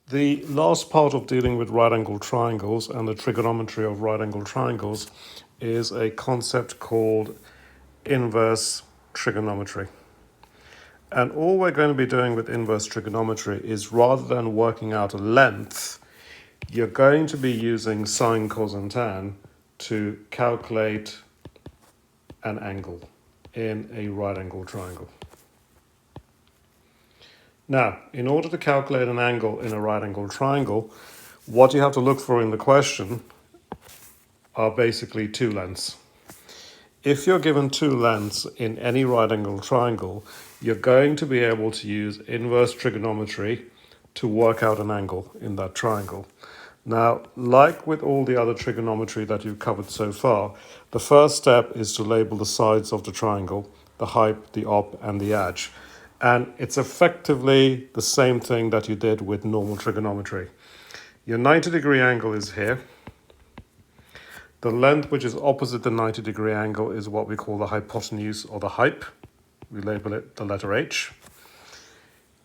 The last part of dealing with right-angled triangles and the trigonometry of right-angled triangles is a concept called inverse trigonometry. And all we're going to be doing with inverse trigonometry is, rather than working out a length, you're going to be using sine, cos, and tan to calculate an angle in a right-angled triangle. Now, in order to calculate an angle in a right-angled triangle, what you have to look for in the question are basically two lengths. If you're given two lengths in any right-angled triangle, you're going to be able to use inverse trigonometry to work out an angle in that triangle. Now, like with all the other trigonometry that you've covered so far, the first step is to label the sides of the triangle, the height, the op, and the edge. And it's effectively the same thing that you did with normal trigonometry. Your 90-degree angle is here. The length which is opposite the 90-degree angle is what we call the hypotenuse or the hype. We label it the letter H.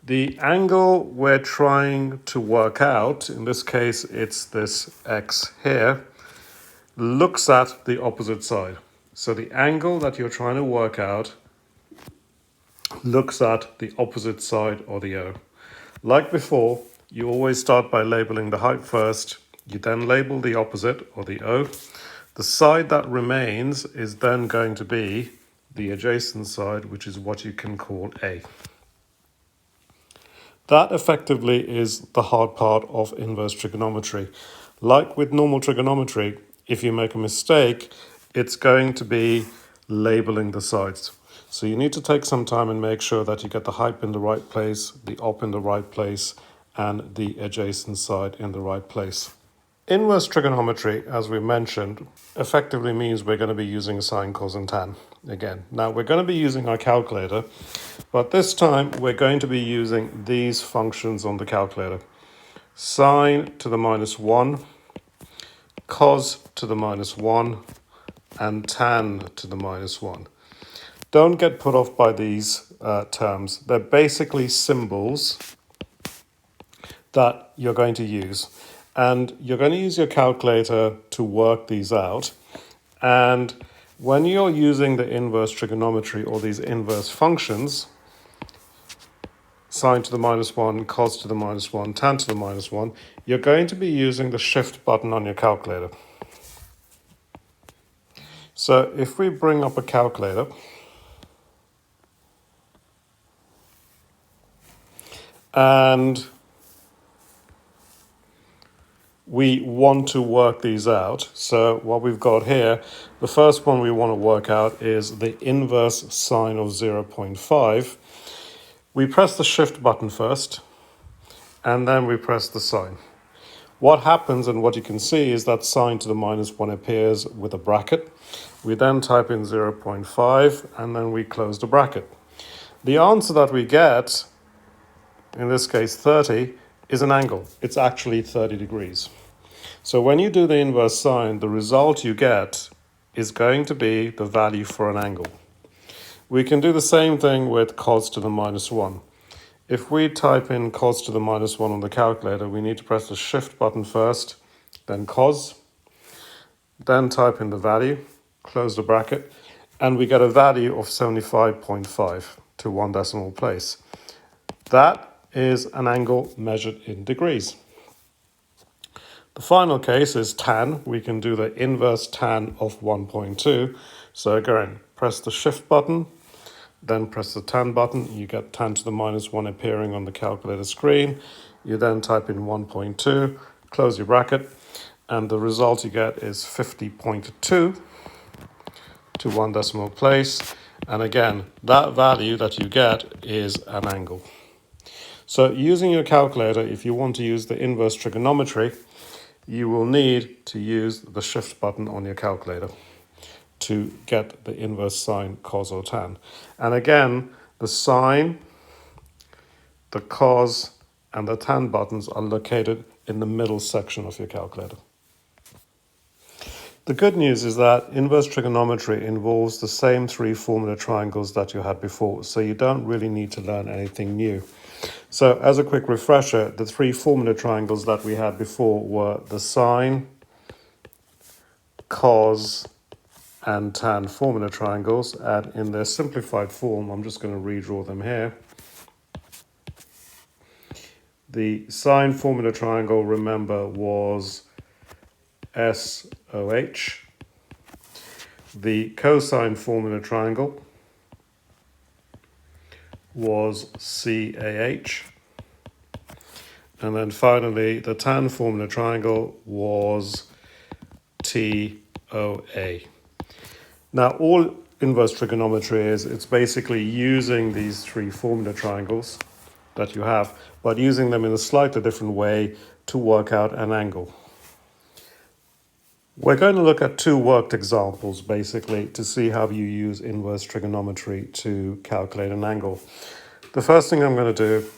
The angle we're trying to work out, in this case it's this x here, looks at the opposite side. So the angle that you're trying to work out looks at the opposite side, or the O. Like before, you always start by labeling the height first. You then label the opposite, or the O. The side that remains is then going to be the adjacent side, which is what you can call A. That effectively is the hard part of inverse trigonometry. Like with normal trigonometry, if you make a mistake, it's going to be labeling the sides. So you need to take some time and make sure that you get the height in the right place, the op in the right place, and the adjacent side in the right place. Inverse trigonometry, as we mentioned, effectively means we're going to be using sine, cos, and tan again. Now, we're going to be using our calculator, but this time we're going to be using these functions on the calculator. Sine to the minus 1, cos to the minus 1, and tan to the minus 1. Don't get put off by these terms. They're basically symbols that you're going to use. And you're going to use your calculator to work these out. And when you're using the inverse trigonometry or these inverse functions, sine to the minus 1, cos to the minus 1, tan to the minus 1, you're going to be using the shift button on your calculator. So if we bring up a calculator, and we want to work these out. So what we've got here, the first one we want to work out is the inverse sine of 0.5. We press the shift button first, and then we press the sine. What happens, and what you can see, is that sine to the minus 1 appears with a bracket. We then type in 0.5, and then we close the bracket. The answer that we get, in this case 30, is an angle. It's actually 30 degrees. So when you do the inverse sine, the result you get is going to be the value for an angle. We can do the same thing with cos to the minus 1. If we type in cos to the minus 1 on the calculator, we need to press the shift button first, then cos, then type in the value, close the bracket, and we get a value of 75.5 to 1 decimal place. That is an angle measured in degrees. The final case is tan. We can do the inverse tan of 1.2. So again, press the shift button, then press the tan button. You get tan to the minus 1 appearing on the calculator screen. You then type in 1.2, close your bracket, and the result you get is 50.2 to 1 decimal place. And again, that value that you get is an angle. So using your calculator, if you want to use the inverse trigonometry, you will need to use the shift button on your calculator to get the inverse sine, cos, or tan. And again, the sine, the cos, and the tan buttons are located in the middle section of your calculator. The good news is that inverse trigonometry involves the same three formula triangles that you had before, so you don't really need to learn anything new. So as a quick refresher, the three formula triangles that we had before were the sine, cos, and tan formula triangles, and in their simplified form, I'm just going to redraw them here. The sine formula triangle, remember, was SOH. The cosine formula triangle was CAH. And then finally, the tan formula triangle was TOA. Now, all inverse trigonometry is, it's basically using these three formula triangles that you have, but using them in a slightly different way to work out an angle. We're going to look at two worked examples, basically, to see how you use inverse trigonometry to calculate an angle. The first thing I'm going to do,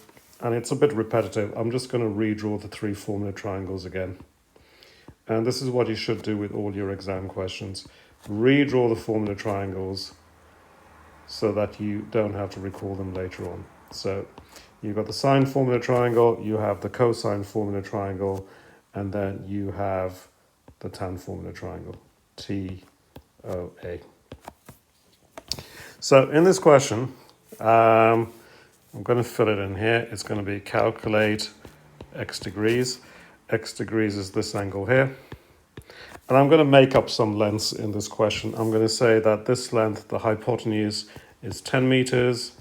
and it's a bit repetitive, I'm just going to redraw the three formula triangles again. And this is what you should do with all your exam questions. Redraw the formula triangles so that you don't have to recall them later on. So you've got the sine formula triangle, you have the cosine formula triangle, and then you have the tan formula triangle, TOA. So in this question, I'm going to fill it in here. It's going to be calculate x degrees. X degrees is this angle here. And I'm going to make up some lengths in this question. I'm going to say that this length, the hypotenuse, is 10 meters.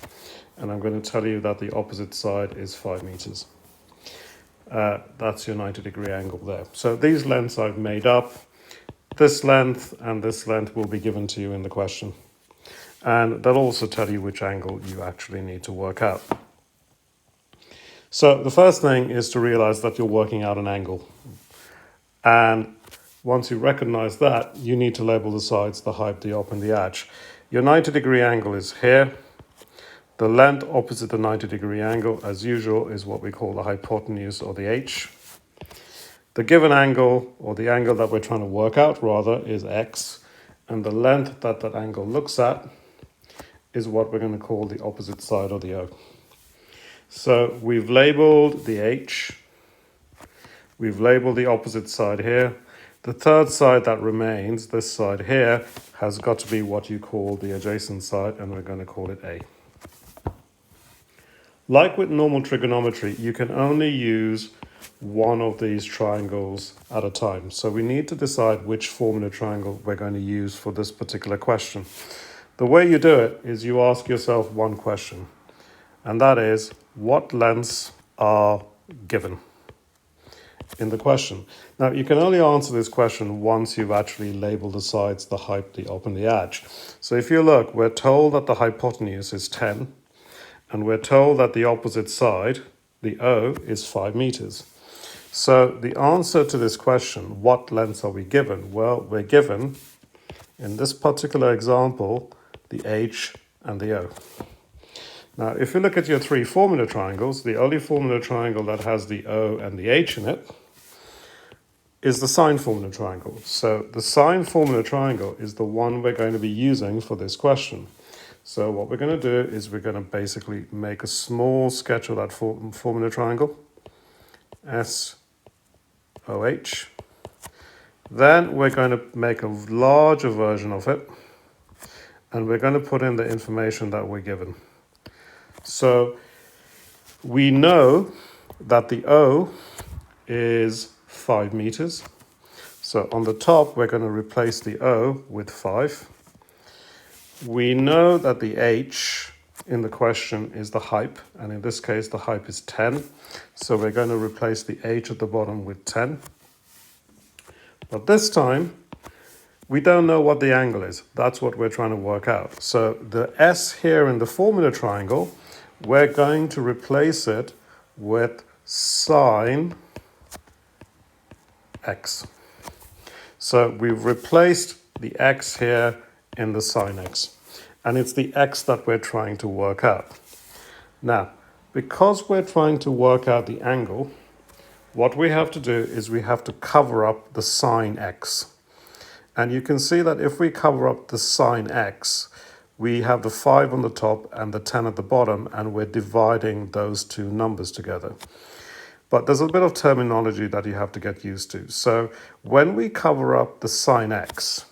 And I'm going to tell you that the opposite side is 5 meters. That's your 90-degree angle there. So these lengths I've made up. This length and this length will be given to you in the question. And they'll also tell you which angle you actually need to work out. So the first thing is to realize that you're working out an angle. And once you recognize that, you need to label the sides, the height, the op, and the edge. Your 90-degree angle is here. The length opposite the 90-degree angle, as usual, is what we call the hypotenuse, or the h. The given angle, or the angle that we're trying to work out, rather, is x. And the length that that angle looks at is what we're going to call the opposite side, or the O. So we've labeled the h. We've labeled the opposite side here. The third side that remains, this side here, has got to be what you call the adjacent side, and we're going to call it A. Like with normal trigonometry, you can only use one of these triangles at a time. So we need to decide which formula triangle we're going to use for this particular question. The way you do it is you ask yourself one question, and that is, what lengths are given in the question? Now, you can only answer this question once you've actually labeled the sides, the height, the op, and the edge. So if you look, we're told that the hypotenuse is 10, and we're told that the opposite side, the O, is 5 meters. So the answer to this question, what lengths are we given? Well, we're given, in this particular example, the H and the O. Now, if you look at your three formula triangles, the only formula triangle that has the O and the H in it is the sine formula triangle. So the sine formula triangle is the one we're going to be using for this question. So what we're going to do is we're going to basically make a small sketch of that formula triangle, SOH. Then we're going to make a larger version of it, and we're going to put in the information that we're given. So we know that the O is 5 meters. So on the top, we're going to replace the O with 5. We know that the H in the question is the height, and in this case, the height is 10. So we're going to replace the H at the bottom with 10. But this time, we don't know what the angle is. That's what we're trying to work out. So the S here in the formula triangle, we're going to replace it with sine x. So we've replaced the x here in the sine x. And it's the x that we're trying to work out. Now, because we're trying to work out the angle, what we have to do is we have to cover up the sine x. And you can see that if we cover up the sine x, we have the 5 on the top and the 10 at the bottom, and we're dividing those two numbers together. But there's a bit of terminology that you have to get used to. So when we cover up the sine x,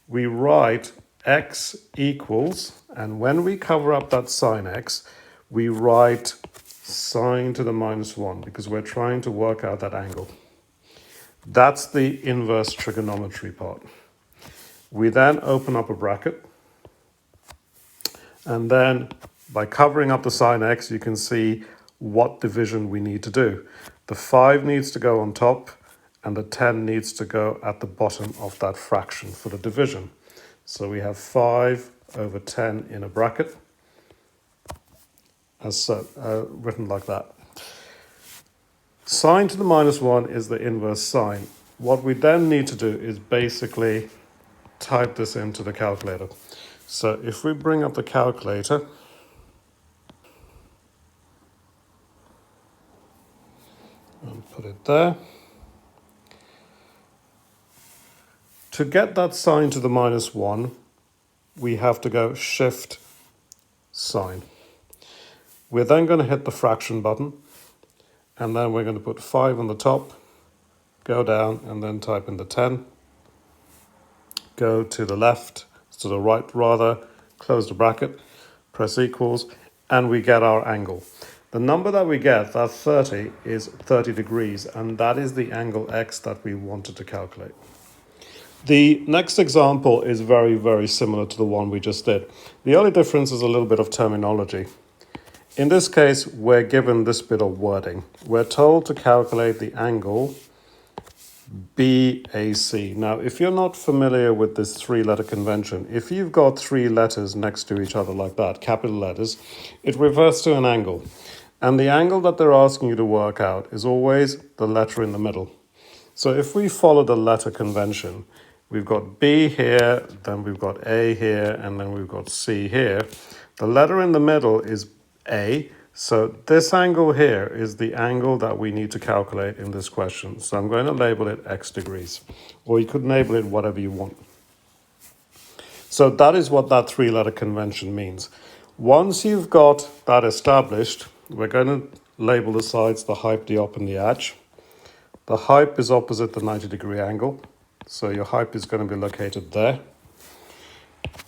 we write x equals, and when we cover up that sine x, we write sine to the minus 1 because we're trying to work out that angle. That's the inverse trigonometry part. We then open up a bracket, and then by covering up the sine x, you can see what division we need to do. The 5 needs to go on top, and the 10 needs to go at the bottom of that fraction for the division. So we have 5 over 10 in a bracket, as written like that. Sine to the minus 1 is the inverse sine. What we then need to do is basically type this into the calculator. So if we bring up the calculator, and put it there. To get that sine to the minus 1, we have to go shift sine. We're then going to hit the fraction button, and then we're going to put 5 on the top, go down, and then type in the 10. Go to the left, to the right rather, close the bracket, press equals, and we get our angle. The number that we get, that 30, is 30 degrees, and that is the angle x that we wanted to calculate. The next example is very, very similar to the one we just did. The only difference is a little bit of terminology. In this case, we're given this bit of wording. We're told to calculate the angle BAC. Now, if you're not familiar with this three-letter convention, if you've got three letters next to each other like that, capital letters, it refers to an angle. And the angle that they're asking you to work out is always the letter in the middle. So if we follow the letter convention, we've got B here, then we've got A here, and then we've got C here. The letter in the middle is A. So this angle here is the angle that we need to calculate in this question. So I'm going to label it X degrees, or you could label it whatever you want. So that is what that three-letter convention means. Once you've got that established, we're going to label the sides the height, the op, and the edge. The height is opposite the 90-degree angle, so your height is going to be located there.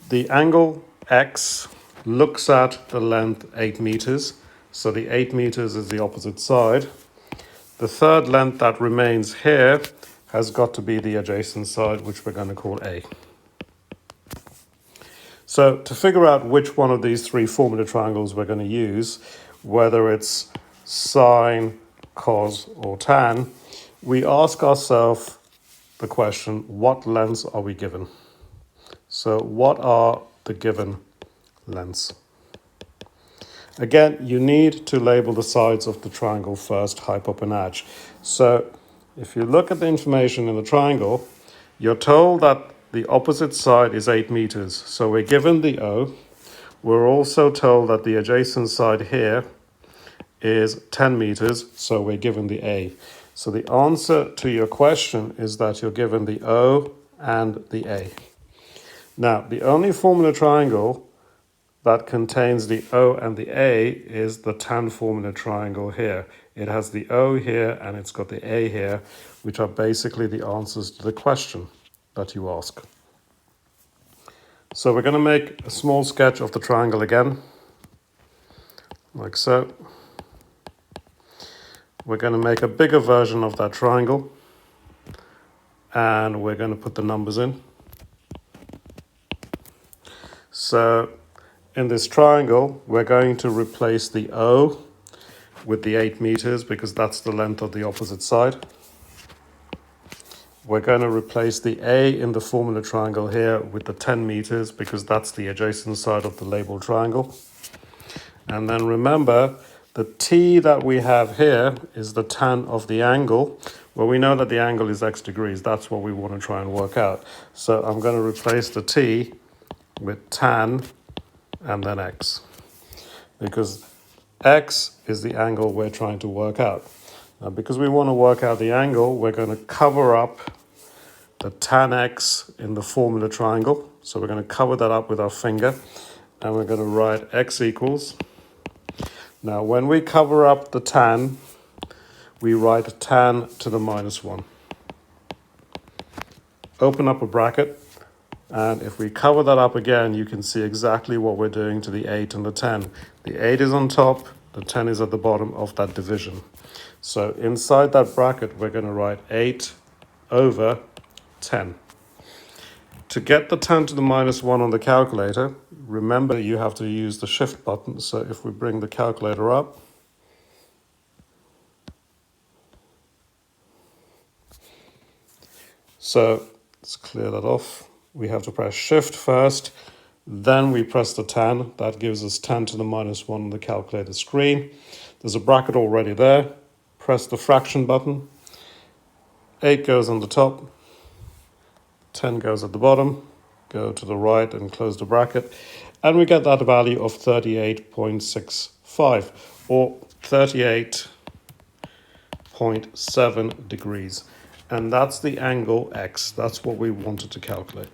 The angle X looks at the length 8 meters. So the 8 meters is the opposite side. The third length that remains here has got to be the adjacent side, which we're going to call A. So to figure out which one of these three formula triangles we're going to use, whether it's sine, cos, or tan, we ask ourselves the question, what lengths are we given? So what are the given lengths? Again, you need to label the sides of the triangle first, height, up, and edge. So if you look at the information in the triangle, you're told that the opposite side is 8 meters. So we're given the O. We're also told that the adjacent side here is 10 meters, so we're given the A. So the answer to your question is that you're given the O and the A. Now, the only formula triangle that contains the O and the A is the tan formula triangle here. It has the O here and it's got the A here, which are basically the answers to the question that you ask. So we're going to make a small sketch of the triangle again, like so. We're going to make a bigger version of that triangle, and we're going to put the numbers in. So in this triangle, we're going to replace the O with the 8 meters because that's the length of the opposite side. We're going to replace the A in the formula triangle here with the 10 meters because that's the adjacent side of the labeled triangle. And then remember, the T that we have here is the tan of the angle. Well, we know that the angle is X degrees. That's what we want to try and work out. So I'm going to replace the T with tan and then X, because X is the angle we're trying to work out. Now, because we want to work out the angle, we're going to cover up the tan X in the formula triangle. So we're going to cover that up with our finger, and we're going to write x equals. Now, when we cover up the tan, we write tan to the minus 1. Open up a bracket, and if we cover that up again, you can see exactly what we're doing to the 8 and the 10. The 8 is on top, the 10 is at the bottom of that division. So inside that bracket, we're going to write 8 over 10. To get the 10 to the minus 1 on the calculator, remember you have to use the shift button. So if we bring the calculator up, so let's clear that off. We have to press shift first, then we press the 10. That gives us 10 to the minus 1 on the calculator screen. There's a bracket already there. Press the fraction button. 8 goes on the top, 10 goes at the bottom. Go to the right and close the bracket, and we get that value of 38.65 or 38.7 degrees. And that's the angle x. That's what we wanted to calculate.